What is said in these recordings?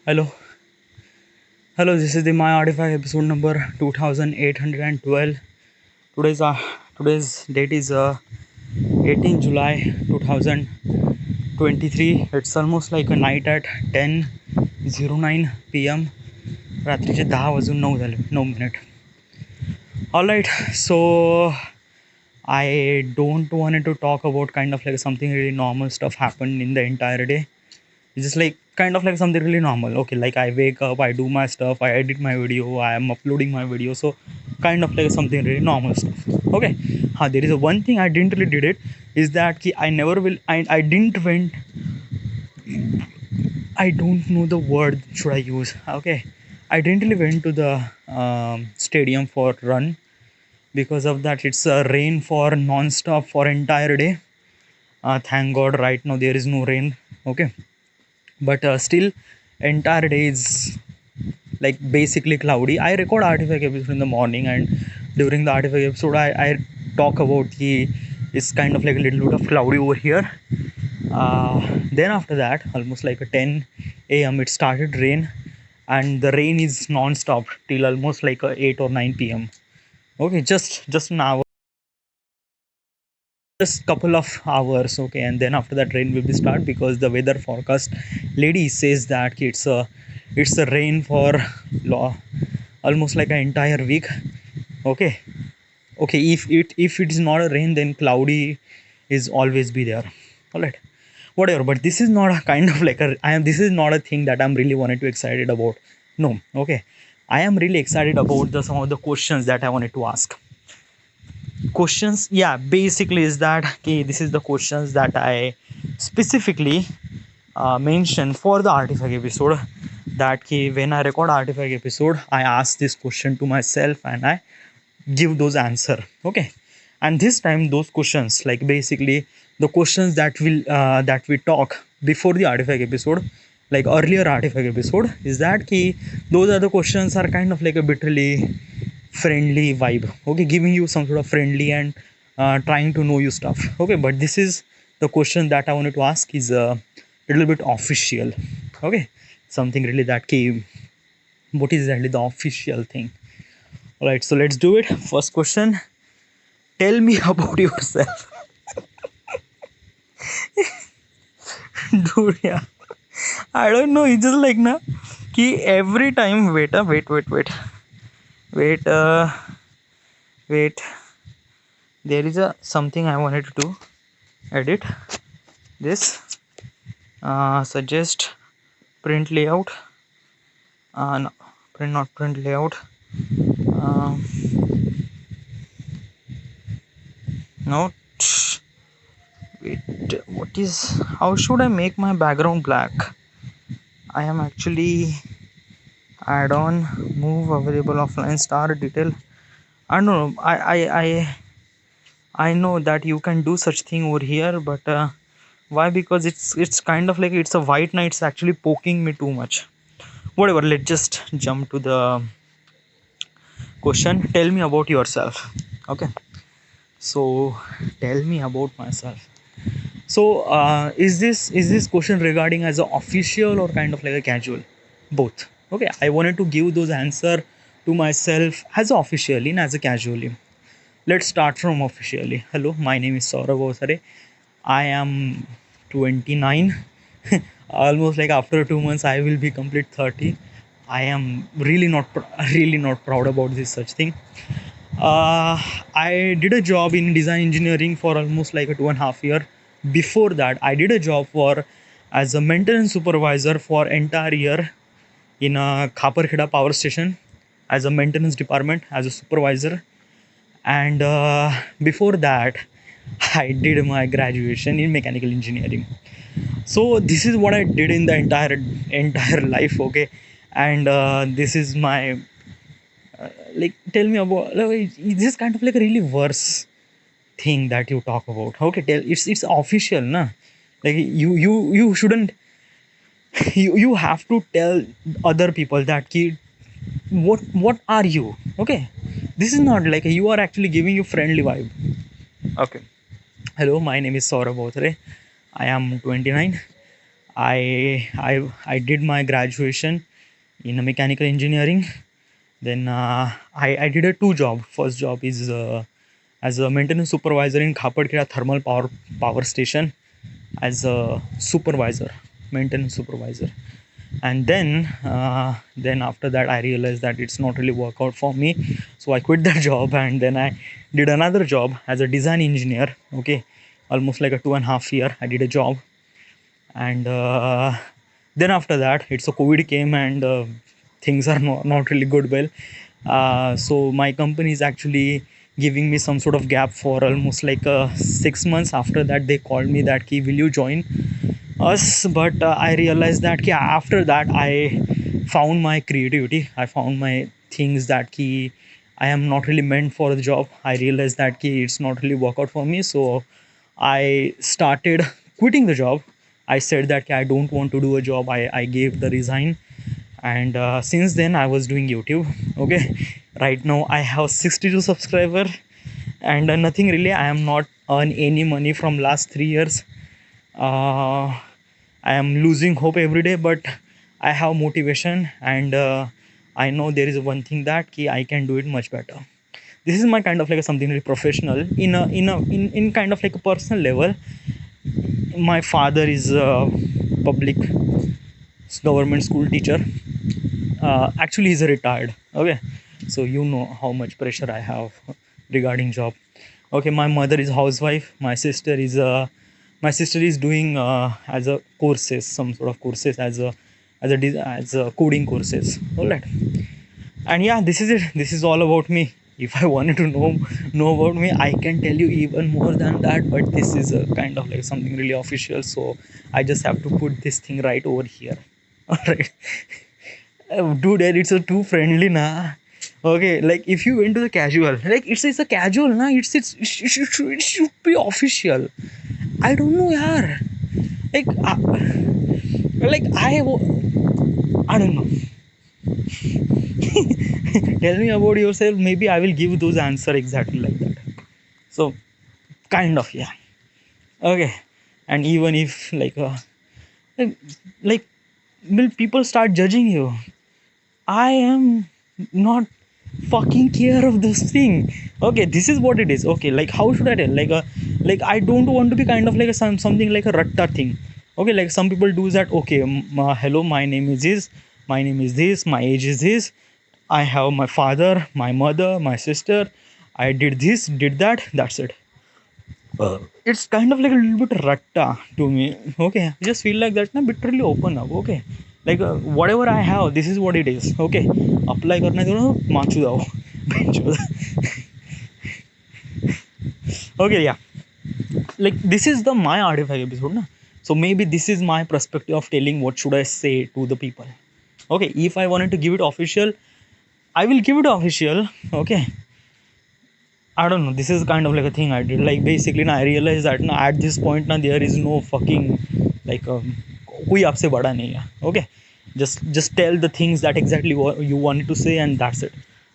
Hello, hello. This is the My Artifact episode number 2812. Today's uh, today's date is 18 July 2023. It's almost like a night at 10:09 p.m. रात्रीचे 10 वाजून 9 झाले 9 minute. All right, so I don't wanted to talk about kind of like something really normal stuff happened in the entire day. It's just like kind of like something really normal. Okay, like I wake up, I do my stuff, I edit my video, I am uploading my video. So kind of like something really normal stuff. Okay. There is a one thing I didn't really did it is that I never will I didn't went. I don't know the word should I use. Okay. I didn't really went to the stadium for run because of that it's rain for non-stop for entire day. Thank God right now there is no rain. Okay, but still entire day is like basically cloudy. I record Artifact episode in the morning, and during the Artifact episode I talk about the it's kind of like a little bit of cloudy over here. Then after that almost like a 10 a.m. it started rain, and the rain is non-stop till almost like a 8 or 9 p.m. Okay, just an hour, just couple of hours. Okay, and then after that rain will be start because the weather forecast lady says that it's a rain for almost like an entire week. Okay, okay, if it is not a rain then cloudy is always be there. All right, whatever, but this is not a kind of like a I am this is not a thing that I'm really wanted to excited about. No. Okay, I am really excited about the some of the questions that I wanted to ask. Questions, yeah, basically is that okay, this is the questions that I specifically mentioned for the Artifact episode, that okay, when I record Artifact episode I ask this question to myself and I give those answer. Okay, and this time those questions like basically the questions that we talk before the Artifact episode, like earlier Artifact episode, is that key those are the questions are kind of like a bit really friendly vibe. Okay, giving you some sort of friendly and trying to know you stuff. Okay, but this is the question that I wanted to ask is a little bit official. Okay, something really that came, what is exactly the official thing. All right, so let's do it. First question, tell me about yourself. Dude, yeah, I don't know, it's just like na ki every time wait wait, there is a something I wanted to do, edit this, suggest print layout, no, print not print layout, um, no, wait, what is, how should I make my background black? I am actually add on move available offline star detail. I don't know, I know that you can do such thing over here, but why? Because it's kind of like it's a white night, it's actually poking me too much. Whatever, let's just jump to the question. Tell me about yourself. Okay, so tell me about myself. So is this question regarding as an official or kind of like a casual? Both. Okay, I wanted to give those answer to myself as officially and as a casually. Let's start from officially. Hello, my name is Saurabh Osare. I am 29. Almost like after 2 months I will be complete 30. I am really not really not proud about this such thing. I did a job in design engineering for almost like a 2.5 year. Before that, I did a job for as a maintenance supervisor for entire year in a Khaparkheda power station as a maintenance department as a supervisor. And before that, I did my graduation in mechanical engineering. So this is what I did in the entire life. Okay, and this is my like tell me about like, this is kind of like a really worse thing that you talk about. Okay, tell, it's official na, like you shouldn't you have to tell other people that kid what are you. Okay, this is not like you are actually giving you friendly vibe. Okay, hello, my name is Saurabh Bothre. I am 29. I did my graduation in mechanical engineering. Then I did a two job. First job is as a maintenance supervisor in Khapadkira thermal power station, as a supervisor, maintenance supervisor. And then after that I realized that it's not really work out for me, so I quit that job, and then I did another job as a design engineer. Okay, almost like a 2.5 year I did a job. And then after that it's a covid came, and things are not really good. Well, so my company is actually giving me some sort of gap for almost like 6 months. After that they called me that key, will you join us? But I realized that key, after that I found my creativity, I found my things that key, I am not really meant for the job. I realized that key, it's not really work out for me, so I started quitting the job. I said that I don't want to do a job. I gave the resign, and since then I was doing YouTube. Okay, right now I have 62 subscriber, and nothing really. I am not earn any money from last 3 years. uh, I am losing hope every day, but I have motivation, and I know there is one thing that key, I can do it much better. This is my kind of like something really professional. In kind of like a personal level, my father is a public government school teacher. Actually he's a retired. Okay, so you know how much pressure I have regarding job. Okay, my mother is housewife. My sister is doing as a courses, some sort of courses, as a coding courses. All right. And yeah, this is it. This is all about me. If I wanted to know about me, I can tell you even more than that, but this is a kind of like something really official, so I just have to put this thing right over here. All right. Dude, it's a too friendly na. Okay, like if you went to the casual, like it's a casual na, it should be official. I don't know yaar. Like like I don't know. Tell me about yourself, maybe I will give those answer exactly like that. So kind of, yeah. Okay. And even if like, like will people start judging you, I am not fucking care of this thing. Okay, this is what it is. Okay, like how should I tell? Like I don't want to be kind of like something like a ratta thing. Okay, like some people do that. Okay, hello, my name is this, my name is this, my age is this. I have my father, my mother, my sister. I did this, did that. That's it. It's kind of like a little bit ratta to me. Okay, I just feel like that. Na, literally open up. Okay, like whatever I have, this is what it is. Okay, apply करना है तो Machu दाओ. Okay, yeah. Like this is the my artifact episode, na. So maybe this is my perspective of telling what should I say to the people. Okay, if I wanted to give it official, I will give it official. Okay, I don't know. This is kind of like a thing I did. Like basically, now I realized that now at this point, now there is no fucking like कोई आपसे बड़ा नहीं है. Okay, just tell the things that exactly what you wanted to say, and that's it.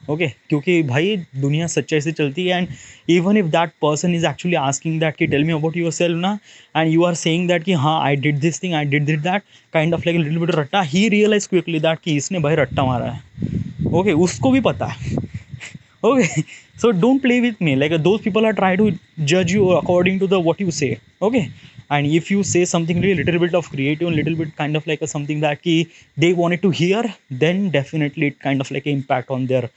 Okay, क्योंकि भाई दुनिया सच्चाई से चलती है, and even if that person is actually asking that कि tell me about yourself ना, and you are saying that कि हाँ I did this thing, I did that, kind of like a little bit रट्टा, he realized quickly that कि इसने भाई रट्टा मारा है. Okay, उसको भी पता है. Okay, so don't play with me. Like those people are trying to judge you according to the what you say. Okay, and if you say something really little bit of creative and little bit kind of like a something that they wanted to hear, then definitely it kind of like impact on their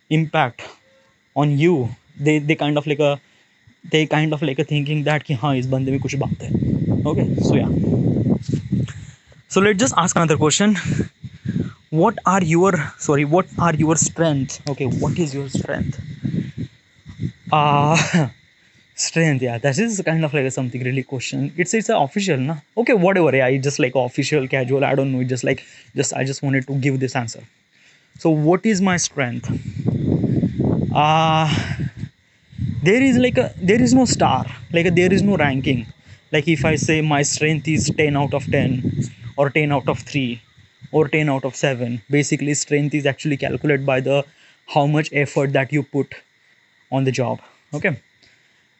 impact on you. They kind of like a thinking that कि हाँ इस बंदे में कुछ बात है. Okay, so yeah. So let's just ask another question. What are your strengths? Okay, what is your strength? uh Strength, yeah, that is kind of like something really question. It's a official na. Okay, whatever, yeah, it's just like official casual, I don't know, just like I just wanted to give this answer. So what is my strength? uh there is no star, like there is no ranking. Like if I say my strength is 10 out of 10, or 10 out of 3, or 10 out of 7, basically strength is actually calculated by the how much effort that you put on the job. Okay,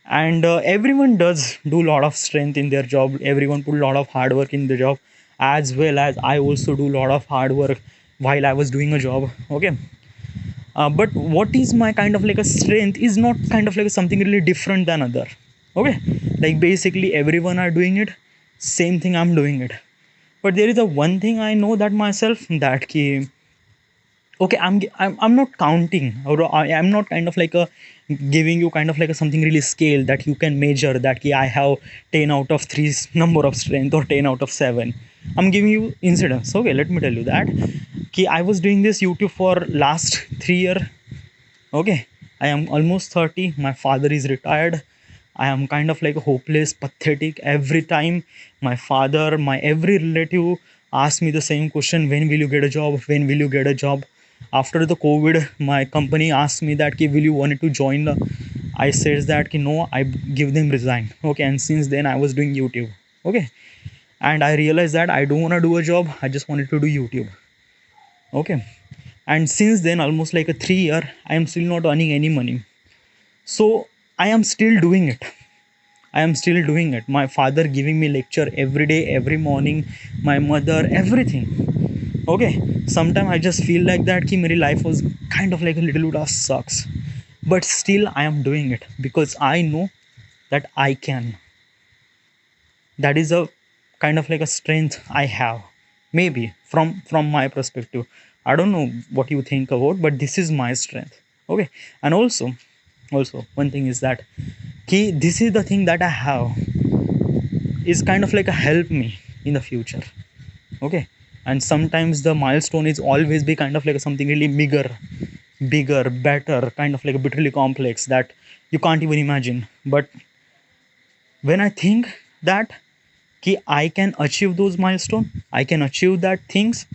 and everyone does do a lot of strength in their job, everyone put a lot of hard work in the job, as well as I also do a lot of hard work while I was doing a job. Okay. But what is my kind of like a strength is not kind of like something really different than other. Okay. Like basically everyone are doing it, same thing I'm doing it. But there is a one thing I know that myself, that ki, okay, I'm not counting, or I'm not kind of like a giving you kind of like a something really scale that you can measure that ki I have 10 out of 3 number of strength or 10 out of 7. I'm giving you incidents. Okay, let me tell you that ki I was doing this YouTube for last 3 year. Okay, I am almost 30, my father is retired, I am kind of like hopeless, pathetic. Every time my father, my every relative asks me the same question, when will you get a job, when will you get a job? After the COVID, my company asked me that ki, will you want to join I says that ki, no, I give them resign. Okay, and since then I was doing YouTube. Okay, and I realized that I don't want to do a job, I just wanted to do YouTube. Okay, and since then almost like a 3 year I am still not earning any money. So I am still doing it, I am still doing it. My father giving me lecture every day, every morning, my mother, everything. Okay, sometimes I just feel like that ki my life was kind of like a little bit of sucks, but still I am doing it because I know that I can. That is a kind of like a strength I have, maybe from my perspective. I don't know what you think about, but this is my strength. Okay, and also one thing is that key, this is the thing that I have is kind of like a help me in the future. Okay, and sometimes the milestone is always be kind of like something really bigger, better, kind of like a bit really complex that you can't even imagine. But when I think that कि I can achieve those milestones, I can achieve that things,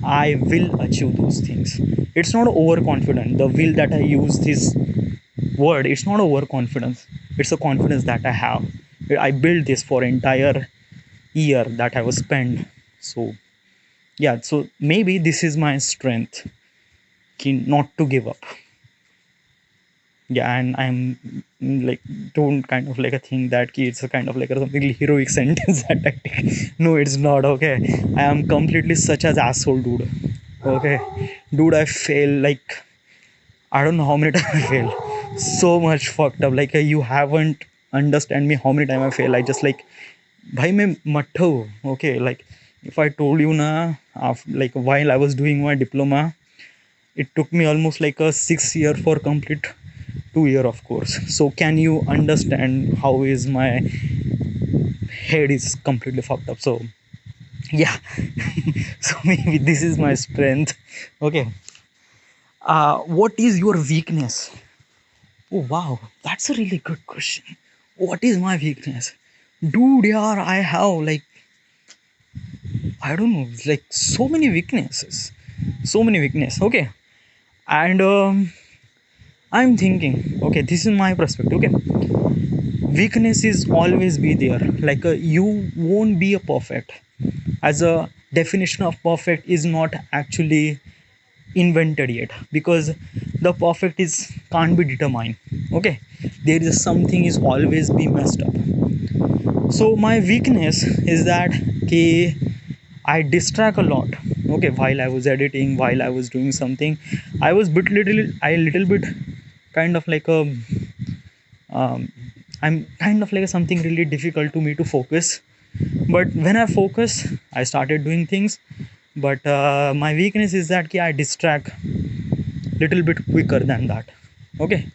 I will achieve those things. It's not overconfident. The will that I use this word, it's not overconfidence. It's a confidence that I have. I built this for entire year that I was spent. So yeah, so maybe this is my strength, कि not to give up. Yeah, and I'm like, don't kind of like a thing that ki it's a kind of like a something heroic sentence that I take. No, it's not. Okay, I am completely such as asshole, dude. Okay, dude, I fail like I don't know how many times I fail, so much fucked up. Like you haven't understand me how many times I fail. I just like bhai मैं मट्ठा हूँ. Okay, like if I told you na, like while I was doing my diploma, it took me almost like a 6 year for complete 2 year, of course. So can you understand how is my head is completely fucked up? So yeah. So maybe this is my strength. Okay, what is your weakness? Oh wow, that's a really good question. What is my weakness? Dude, yeah, I have like, I don't know, like so many weaknesses, so many weakness. Okay, and I'm thinking, okay, this is my perspective. Okay, weakness is always be there. Like you won't be a perfect. As a definition of perfect is not actually invented yet, because the perfect is can't be determined. Okay, there is something is always be messed up. So my weakness is that okay, I distract a lot. Okay, while I was editing, while I was doing something, I was little bit kind of like a um, I'm kind of like something really difficult to me to focus. But when I focus, I started doing things. But my weakness is that I distract little bit quicker than that. Okay,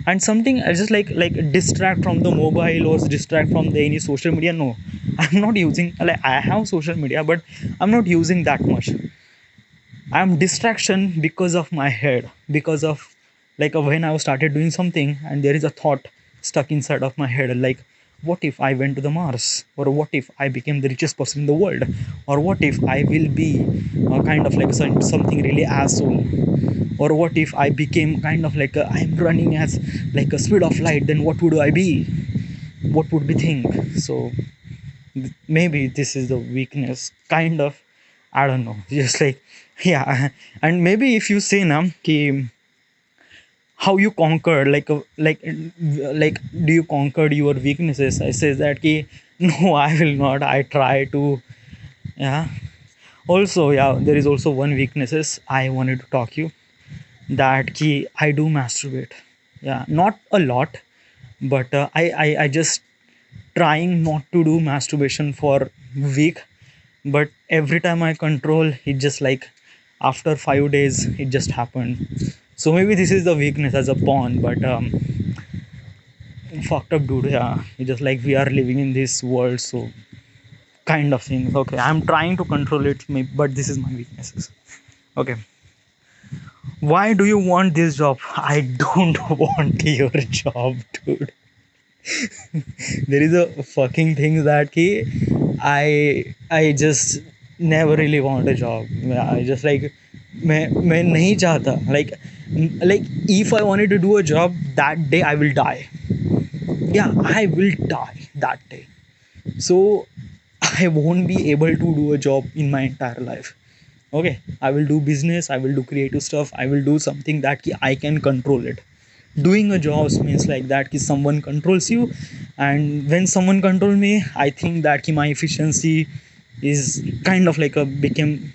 and something I just like distract from the mobile or distract from the any social media. No, I'm not using, like I have social media, but I'm not using that much. I'm distraction because of my head, because of like when I started doing something and there is a thought stuck inside of my head, like what if I went to the Mars, or what if I became the richest person in the world, or what if I will be kind of like something really asshole, or what if I became kind of like I'm running as like a speed of light, then what would I be, what would we think? So maybe this is the weakness, kind of. I don't know, just like yeah. And maybe if you say now ki how you conquer like do you conquer your weaknesses? I says that ki, no, I will not. I try to, yeah. Also, yeah, there is also one weaknesses I wanted to talk you, that ki I do masturbate. Yeah, not a lot, but I just trying not to do masturbation for week, but every time I control it, just like after 5 days it just happened. So maybe this is the weakness as a pawn, but fucked up, dude. Yeah, it's just like we are living in this world, so kind of things. Okay, I'm trying to control it, but this is my weaknesses. Okay, why do you want this job? I don't want your job, dude. There is a fucking thing that ki I just never really want a job. I just like मैं नहीं चाहता, like if I wanted to do a job that day I will die. Yeah, I will die that day. So I won't be able to do a job in my entire life. Okay, I will do business, I will do creative stuff, I will do something that ki I can control it. Doing a job means like that ki someone controls you, and when someone control me, I think that ki my efficiency is kind of like a became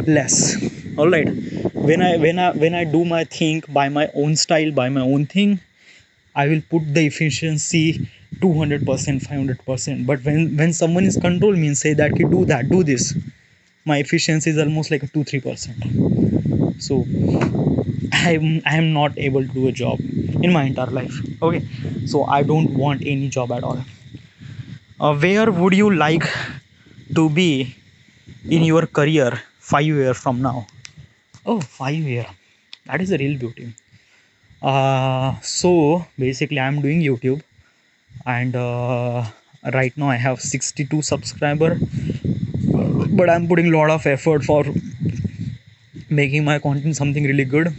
less. All right, when I do my thing by my own style, by my own thing, I will put the efficiency 200%, 500%. But when someone is control me and say that ki do that, do this, my efficiency is almost like a 2-3%. So I am not able to do a job in my entire life. Okay, so I don't want any job at all. Where would you like to be in your career 5 years from now? Oh, 5 year, that is a real beauty. So basically I'm doing YouTube, and right now I have 62 subscriber, but I'm putting a lot of effort for making my content something really good.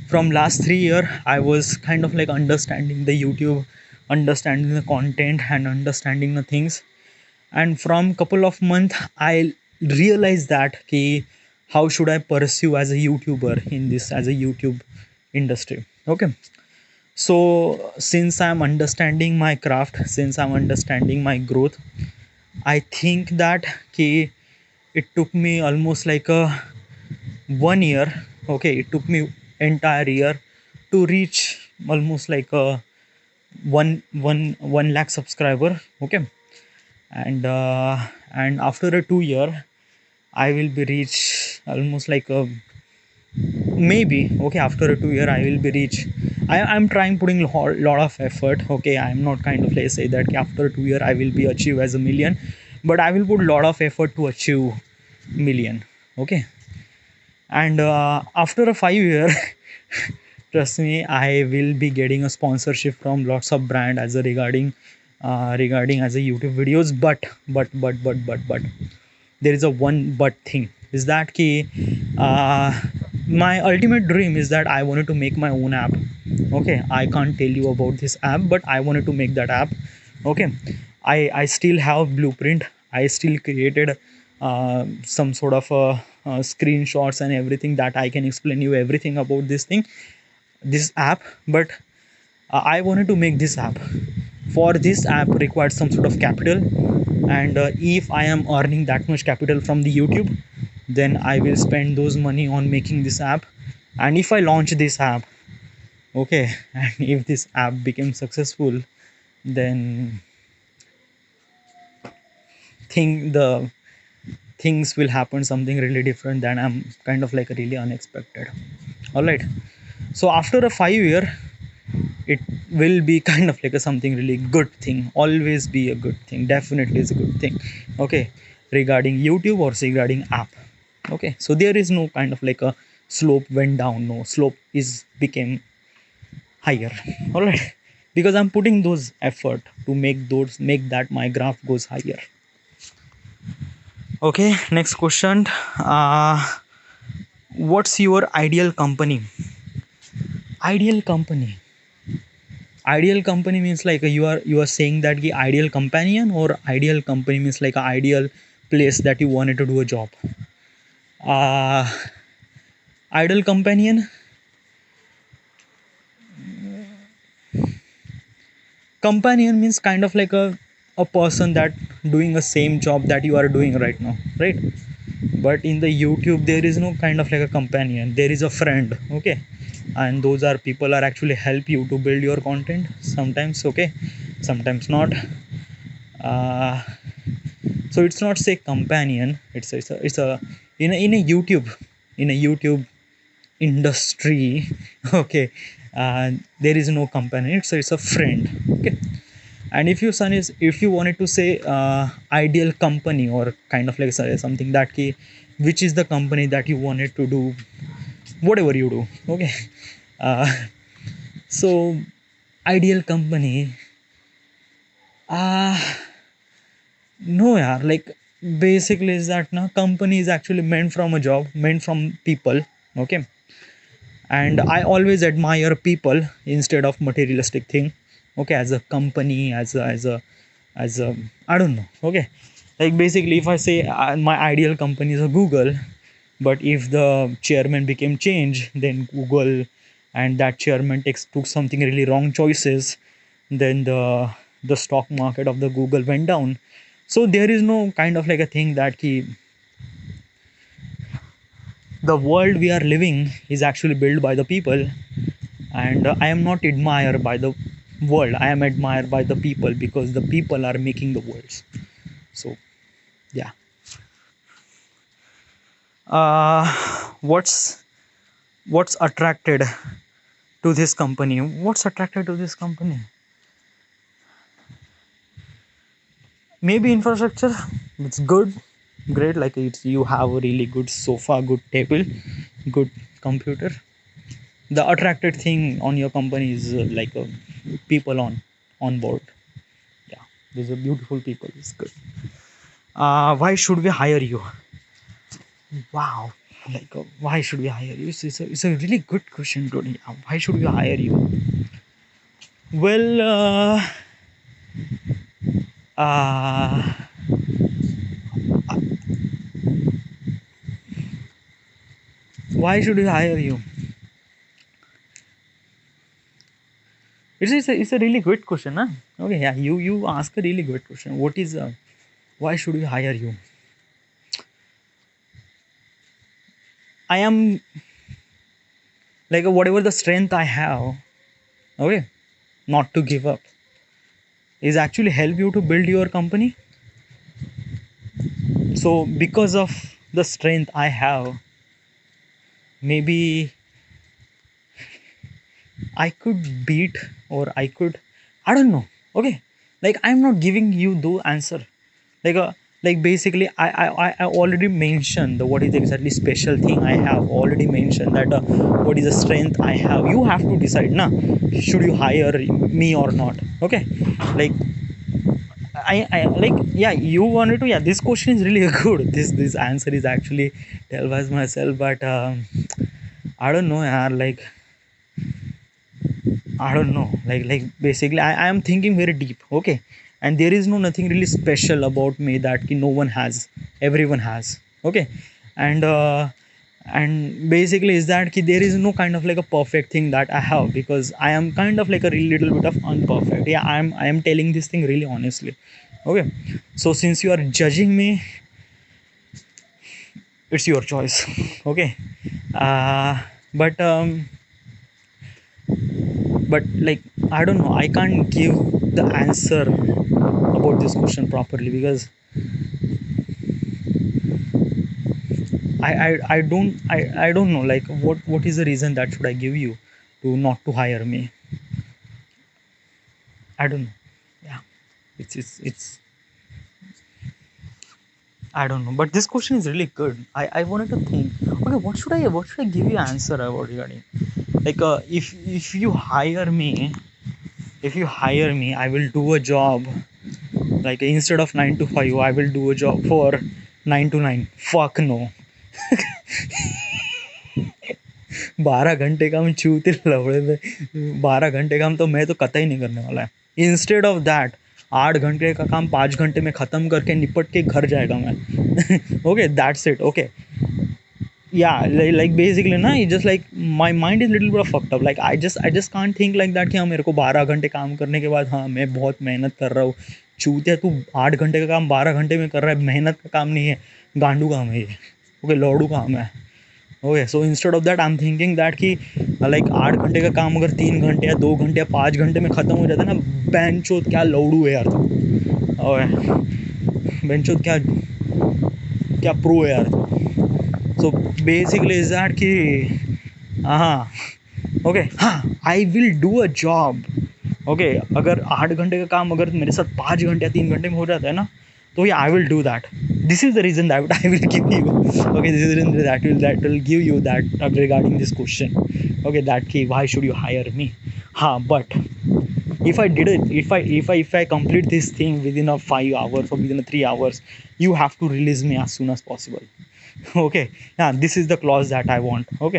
From last 3 year I was kind of like understanding the YouTube, understanding the content and understanding the things. And from couple of months I realized that ki, how should I pursue as a YouTuber in this, as a YouTube industry. Okay, so since I'm understanding my craft, since I'm understanding my growth, I think that ki it took me almost like a 1 year. Okay, it took me entire year to reach almost like a one lakh subscriber. Okay, and after a 2 year I will be reach almost like a, maybe, okay, after a 2 year I will be reach. I'm trying putting a lot of effort. Okay, I'm not kind of like say that after 2 year I will be achieve as a million, but I will put a lot of effort to achieve million. Okay, and after a 5 year trust me, I will be getting a sponsorship from lots of brand as a regarding as a YouTube videos. But there is a one but thing, is that ki my ultimate dream is that I wanted to make my own app. Okay, I can't tell you about this app, but I wanted to make that app. Okay, I still have blueprint, I still created some sort of screenshots and everything that I can explain you everything about this thing, this app. But I wanted to make this app. For this app required some sort of capital, and if I am earning that much capital from the YouTube, then I will spend those money on making this app. And if I launch this app, okay, and if this app becomes successful, then think the things will happen something really different than I'm kind of like really unexpected. All right, so after a 5 year it will be kind of like a something really good thing, always be a good thing, definitely is a good thing. Okay, regarding YouTube or regarding app. Okay, so there is no kind of like a slope went down, no, slope is became higher. All right, because I'm putting those effort to make that my graph goes higher. Okay, next question. What's your ideal company? Ideal company, ideal company means like you are saying that the ideal companion, or ideal company means like a ideal place that you wanted to do a job. uh Ideal companion, companion means kind of like a person that doing the same job that you are doing right now, right? But in the YouTube there is no kind of like a companion, there is a friend, okay? And those are people are actually help you to build your content sometimes, okay, sometimes not. uh, so it's not say companion, it's a in a YouTube, in a YouTube industry, okay, there is no companion, it's a friend, okay. And if you son is if you wanted to say ideal company or kind of like something that key, which is the company that you wanted to do whatever you do, okay. uh, so ideal company, uh no yeah, like basically is that now company is actually meant from a job, meant from people, okay. And I always admire people instead of materialistic thing, okay, as a company, as a I don't know, okay. Like basically if I say my ideal company is a Google, but if the chairman became change, then Google and that chairman took something really wrong choices, then the stock market of the Google went down. So there is no kind of like a thing that the world we are living is actually built by the people. And I am not admired by the world, I am admired by the people, because the people are making the worlds. So yeah. uh what's attracted to this company, what's attracted to this company? Maybe infrastructure. It's good, great, like it's you have a really good sofa, good table, good computer. The attracted thing on your company is like people on board. Yeah, these are beautiful people, it's good. Why should we hire you? Wow, like why should we hire you? It's a really good question, Tony. Why should we hire you? Well, uh, why should we hire you? It's a really good question, huh? Okay, yeah, you ask a really good question. What is why should we hire you? I am like whatever the strength I have, okay, not to give up, is actually help you to build your company. So because of the strength I have, maybe I could beat, or I don't know, okay. Like I'm not giving you the answer. Like like basically I already mentioned the what is exactly special thing I have already mentioned that what is the strength I have. You have to decide now, should you hire me or not, okay. Like I like yeah, you wanted to, yeah, this question is really good. This answer is actually tell by myself, but I don't know yeah, like I don't know, like basically I am thinking very deep, okay. And there is no nothing really special about me that no one has, everyone has, okay. And and basically is that there is no kind of like a perfect thing that I have, because I am kind of like a really little bit of unperfect. Yeah, I am telling this thing really honestly, okay. So since you are judging me, it's your choice, okay. uh but like I don't know, I can't give the answer about this question properly, because I don't know like what is the reason that should I give you to not to hire me. I don't know. Yeah, it's I don't know, but this question is really good. I wanted to think, okay, what should I give you answer about regarding, like if you hire me, I will do a job, like instead of 9 to 5 I will do a job for 9 to 9. Fuck no. 12 घंटे का हम चूते लवड़े में, 12 घंटे काम तो मैं तो कतई नहीं करने वाला है। इंस्टेड ऑफ दैट 8 घंटे का काम 5 घंटे में ख़त्म करके निपट के घर जाएगा मैं। Okay that's it, okay. yeah, like basically ना, it just like my mind is little bit of fucked up. Like I just can't think like that कि हाँ मेरे को 12 घंटे काम करने के बाद हाँ मैं बहुत मेहनत कर रहा हूँ. चूतिया, तू 8 घंटे का काम 12 घंटे में कर रहा है, मेहनत का काम नहीं है, गांडू काम है ये. ओके, लौड़ू काम है. Okay, so instead of that I am thinking that कि लाइक 8 घंटे का काम अगर 3 घंटे या 2 घंटे या 5 घंटे में ख़त्म हो जाता है ना, बेंचोद क्या लौड़ू है यार तू. ओए, बेंचोद क्या क्या प्रो है यार तू. सो बेसिकली इज दैट कि हाँ, ओके, हाँ, आई will do a job. Okay, अगर 8 घंटे का काम अगर मेरे साथ 5 घंटे या 3 घंटे में हो जाता है ना, तो ये I will do that. This is the reason that I will give you. Okay, this is that will give you that regarding this question. Okay, that कि why should you hire me. हाँ, but if I did it, if I complete this thing within a 5 hours or within a 3 hours, you have to release me as soon as possible. ओके, हाँ, this is the clause that I want. Okay,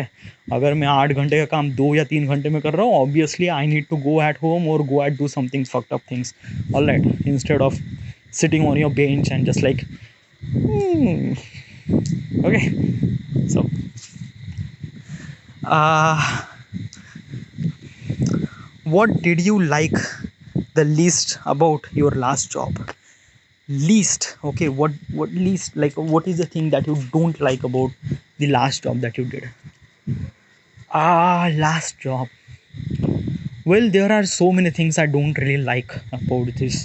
अगर मैं 8 घंटे का काम 2 या 3 घंटे में कर रहा हूँ, obviously I need to go at home और go at do something fucked up things. Alright, instead of sitting on your bench and just like okay. So uh what did you like the least about your last job? Least, okay, what least, like what is the thing that you don't like about the last job that you did? Last job. Well, there are so many things I don't really like about this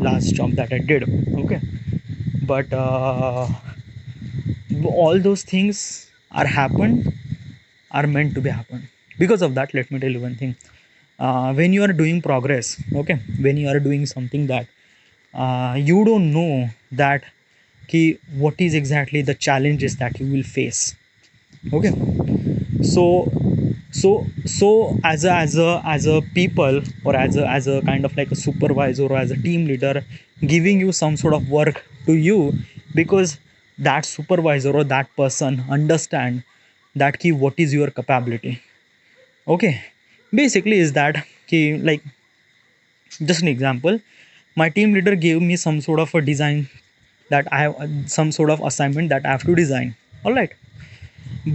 last job that I did. Okay, but all those things are happened, are meant to be happen. Because of that, let me tell you one thing. When you are doing progress, okay, when you are doing something that you don't know that ki what is exactly the challenges that you will face. Okay, so as a people, or as a kind of like a supervisor or as a team leader giving you some sort of work to you, because that supervisor or that person understand that ki what is your capability. Okay, basically is that ki like, just an example, my team leader gave me some sort of a design, that I have some sort of assignment that I have to design. All right,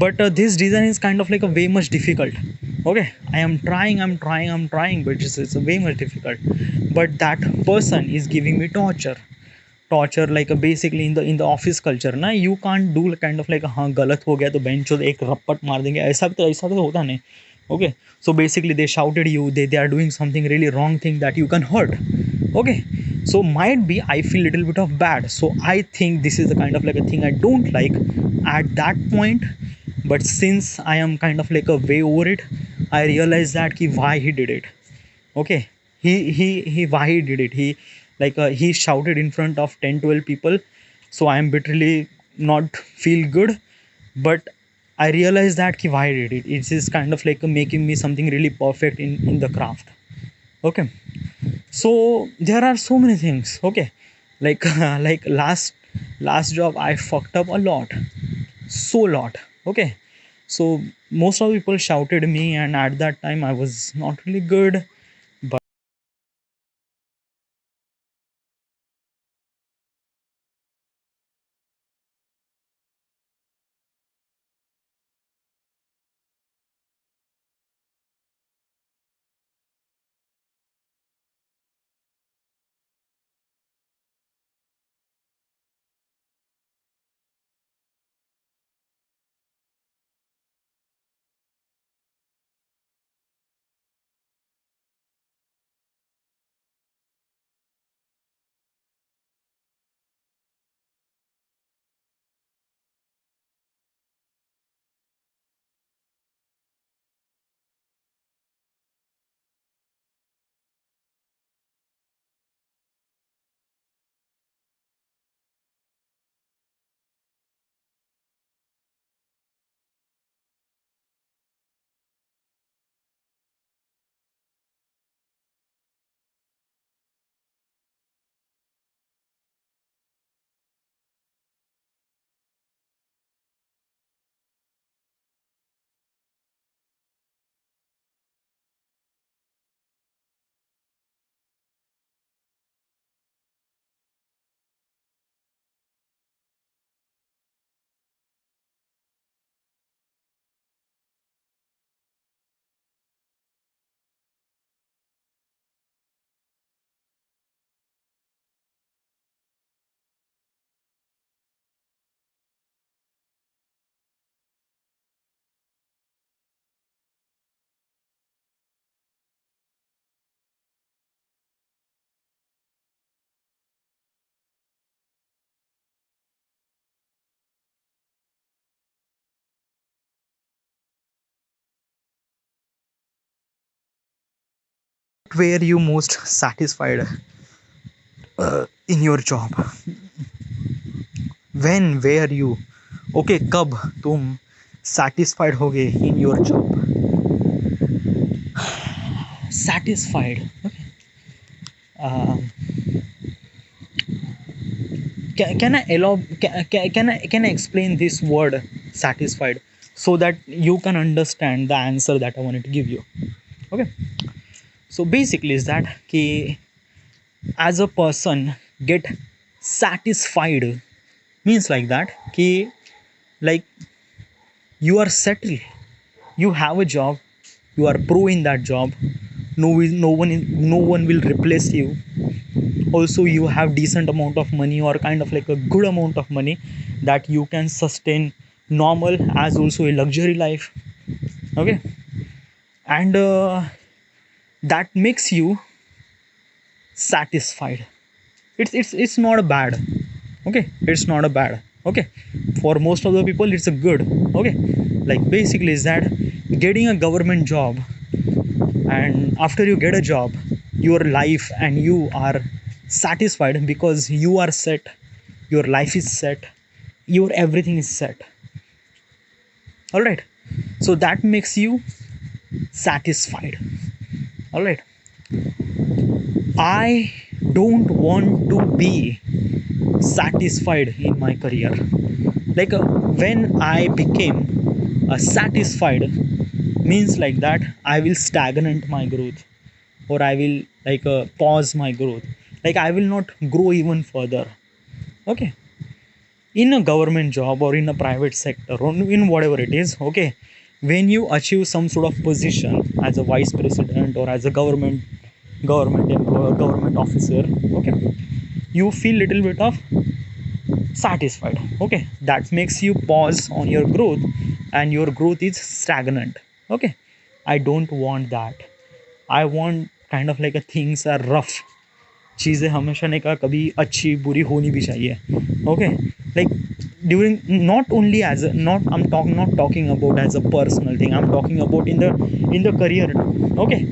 but this design is kind of like a way much difficult. Okay, I'm trying, but it's a way much difficult. But that person is giving me torture, like basically in the office culture ना, you can't do kind of like हाँ गलत हो गया तो bench एक रप्पट मार देंगे, ऐसा तो होता नहीं. Okay, so basically they shouted you, they are doing something really wrong thing that you can hurt. Okay, so might be I feel little bit of bad, so I think this is the kind of like a thing I don't like at that point. But since I am kind of like a way over it, I realize that ki why he did it. Okay, he why he did it, he like he shouted in front of 10-12 people, so I am literally not feel good. But I realized that ki why I did it, it is kind of like making me something really perfect in the craft. Okay, so there are so many things. Okay, like like last job I fucked up a lot, so lot. Okay, so most of the people shouted me, and at that time I was not really good. But were you most satisfied in your job? When were you, okay, कब तुम satisfied होगे in your job? Satisfied, okay. um, can I can I explain this word satisfied so that you can understand the answer that I wanted to give you? Okay, so basically is that कि as a person get satisfied means like that कि like you are settled, you have a job, you are pro in that job, no one will replace you. Also you have decent amount of money or kind of like a good amount of money that you can sustain normal as also a luxury life. Okay, and that makes you satisfied. It's not a bad, okay, it's not a bad, okay. For most of the people it's a good, okay. Like basically is that getting a government job, and after you get a job, your life and you are satisfied because you are set, your life is set, your everything is set. All right, so that makes you satisfied. All right, I don't want to be satisfied in my career. Like when I became satisfied means like that I will stagnate my growth, or I will like pause my growth, like I will not grow even further. Okay, in a government job or in a private sector or in whatever it is, okay, when you achieve some sort of position as a vice president or as a government employee, government officer, okay, you feel little bit of satisfied, okay. That makes you pause on your growth and your growth is stagnant, okay. I don't want that. I want kind of like a things are rough, चीज़ें हमेशा ने कहा कभी अच्छी बुरी होनी भी चाहिए, okay. Like during, not only as a, not I'm talking, not talking about as a personal thing, I'm talking about in the career too, okay.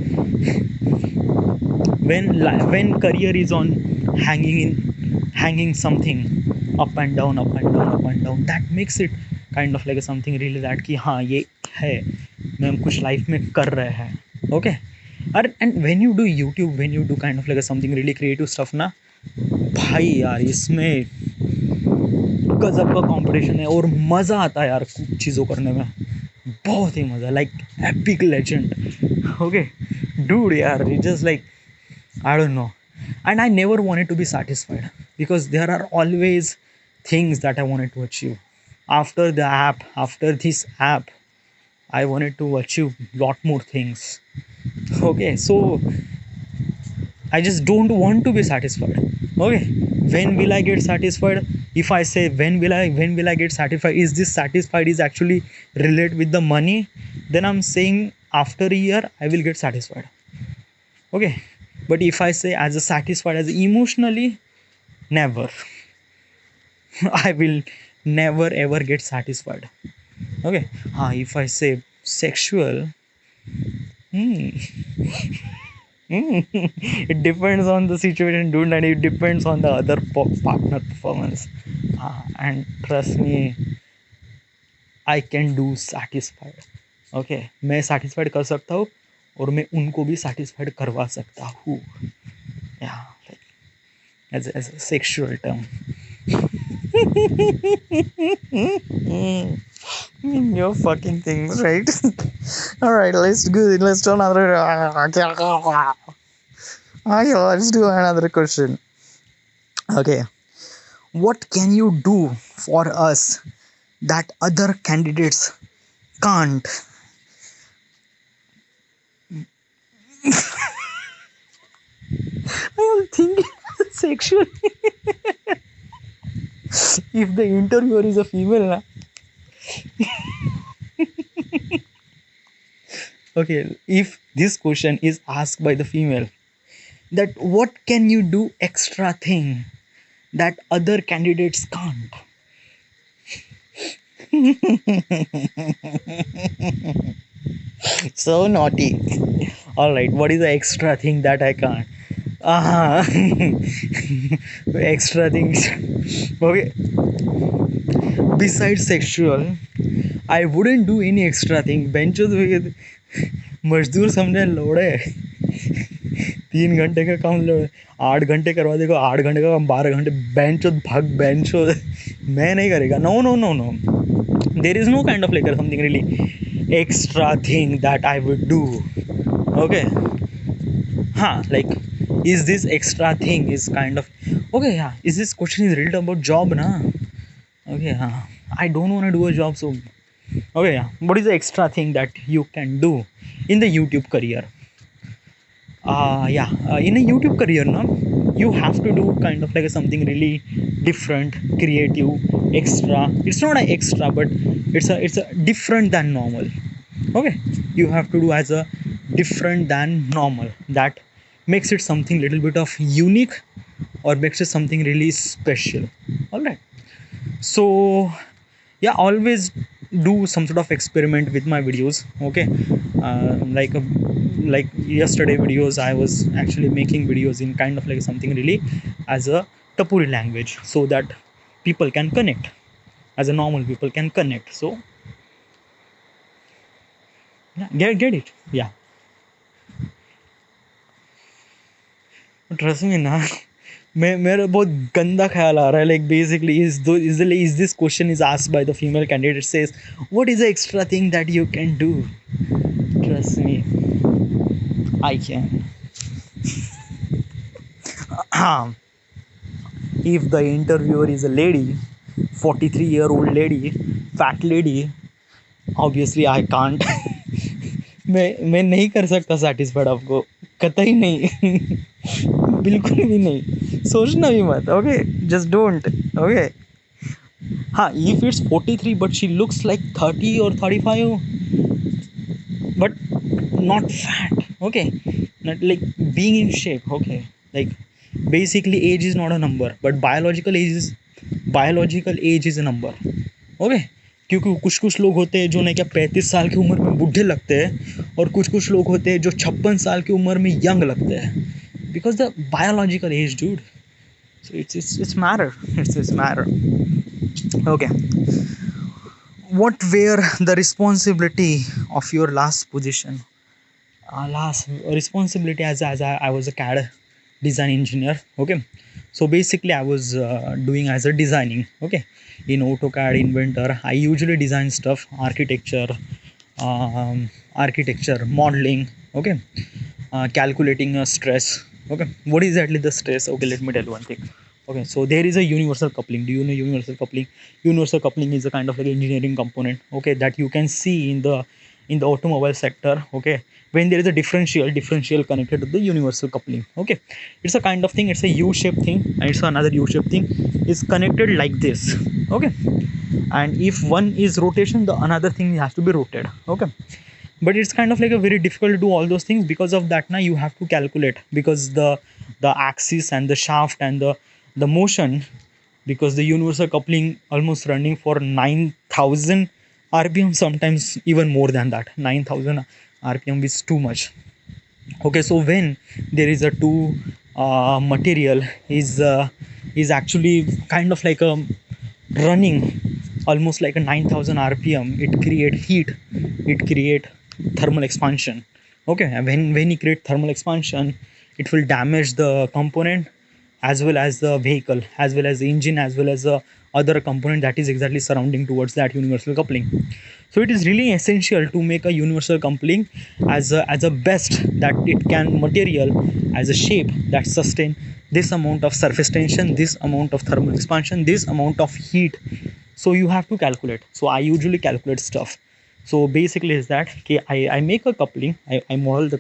When career is on hanging something up and down, up and down, up and down, that makes it kind of like something really that कि हाँ ये है, मैं कुछ life में कर रहे हैं, okay. And when you do YouTube, when you do kind of like something really creative stuff ना, भाई यार इसमें गजब का कंपटीशन है और मज़ा आता है यार चीज़ों करने में, बहुत ही मज़ा, like epic legend, okay dude यार, it just like I don't know. And I never wanted to be satisfied because there are always things that I wanted to achieve. After this app, I wanted to achieve lot more things. Okay, so I just don't want to be satisfied. Okay, when will I get satisfied? If I say when will I get satisfied, is this satisfied is actually relate with the money? Then I'm saying after a year I will get satisfied. Okay, but if I say as a satisfied as emotionally, never. I will never ever get satisfied. Okay, if I say sexual, hmm, it depends on the situation, dude, and it depends on the other partner performance. And trust me, I can do satisfied. Okay, मैं satisfied कर सकता हूँ और मैं उनको भी satisfied करवा सकता हूँ. Yeah, like as a sexual term. Your fucking things, right? All right, let's do another. Okay, let's do another question. Okay, what can you do for us that other candidates can't? I am thinking sexual. If the interviewer is a female, na? Okay, if this question is asked by the female, that what can you do extra thing that other candidates can't? So naughty. All right, what is the extra thing that I can't? Ah, extra things. Okay, besides sexual, I wouldn't do any extra thing. बेंचो तो मजदूर समझे लोड़े 3 घंटे का काम लोड़े 8 घंटे करवा देगा 8 घंटे का काम 12 घंटे बेंचो भाग बेंचो मैं नहीं करेगा no no no no there is no kind of like something really extra thing that I would do. Okay, huh? Like, is this extra thing is kind of okay? Yeah, is this question is related about job, na? Okay, huh? I don't want to do a job, so okay, yeah. What is the extra thing that you can do in the YouTube career? Yeah, in a YouTube career, now you have to do kind of like something really different, creative, extra. It's not an extra, but it's a different than normal. Okay, you have to do as a different than normal. That makes it something little bit of unique, or makes it something really special. All right. So yeah, always do some sort of experiment with my videos. Okay, like yesterday videos, I was actually making videos in kind of like something really as a tapuri language, so that people can connect, as a normal people can connect. So yeah, get it, yeah. Trust me ना मैं मेरा बहुत गंदा ख्याल आ रहा है like basically is this question is asked by the female candidate says what is the extra thing that you can do trust me I can if the interviewer is a lady 43-year-old lady fat lady obviously I can't मैं नहीं कर सकता satisfied आपको कतई नहीं बिल्कुल भी नहीं सोचना भी मत ओके जस्ट डोंट ओके हाँ if it's 43 but she looks like 30 or 35 but not fat okay not like being in shape okay like basically age is not a number but biological age is a number okay क्योंकि कुछ कुछ लोग होते हैं जो नहीं क्या 35 साल की उम्र में बूढ़े लगते हैं और कुछ कुछ लोग होते हैं जो 56 साल की उम्र में यंग लगते हैं because the biological age dude so it's matter it's matter okay what were the responsibility of your last position last responsibility as I was a CAD design engineer okay so basically I was doing as a designing okay in AutoCAD Inventor I usually design stuff architecture modeling okay calculating stress okay what is exactly the stress okay let me tell you one thing okay so there is a universal coupling do you know universal coupling is a kind of like engineering component okay that you can see in the automobile sector okay when there is a differential connected to the universal coupling okay it's a kind of thing it's a u-shaped thing and it's another u-shaped thing is connected like this okay and if one is rotation the another thing has to be rotated okay but it's kind of like a very difficult to do all those things because of that now you have to calculate because the axis and the shaft and the motion because the universal coupling almost running for 9,000 rpm sometimes even more than that 9,000 rpm is too much okay so when there is a two material is actually kind of like a running almost like a 9,000 rpm it create heat it create thermal expansion okay and when you create thermal expansion it will damage the component as well as the vehicle as well as the engine as well as the other component that is exactly surrounding towards that universal coupling so it is really essential to make a universal coupling as a best that it can material as a shape that sustain this amount of surface tension this amount of thermal expansion this amount of heat so you have to calculate so I usually calculate stuff so basically is that okay, I make a coupling I model the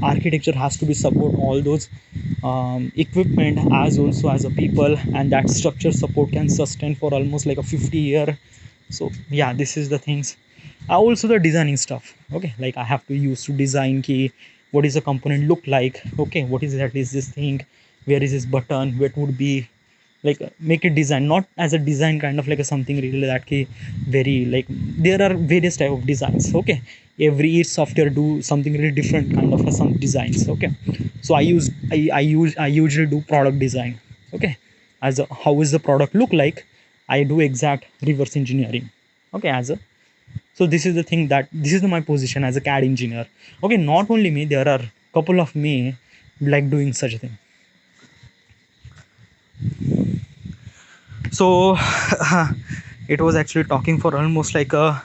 architecture has to be support all those equipment as also as a people, and that structure support can sustain for almost like a 50 year. So yeah, this is the things. Also the designing stuff, okay, like I have to use to design key, what is the component look like, okay, what is that is this thing, where is this button, what would be like make it design not as a design kind of like a something really that key very like there are various type of designs, okay, every each software do something really different kind of some designs, okay. So I usually do product design, okay, as a, how is the product look like, I do exact reverse engineering, okay, as a, so this is the thing that this is my position as a CAD engineer, okay. Not only me, there are couple of me like doing such a thing. So it was actually talking for almost like a,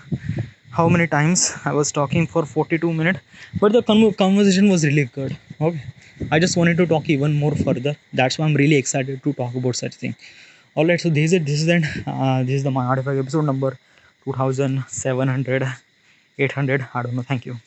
how many times I was talking for 42 minutes, but the conversation was really good, okay. I just wanted to talk even more further, that's why I'm really excited to talk about such thing. All right, so this is it, this is then this is the my artifact episode number 2700 800, I don't know. Thank you.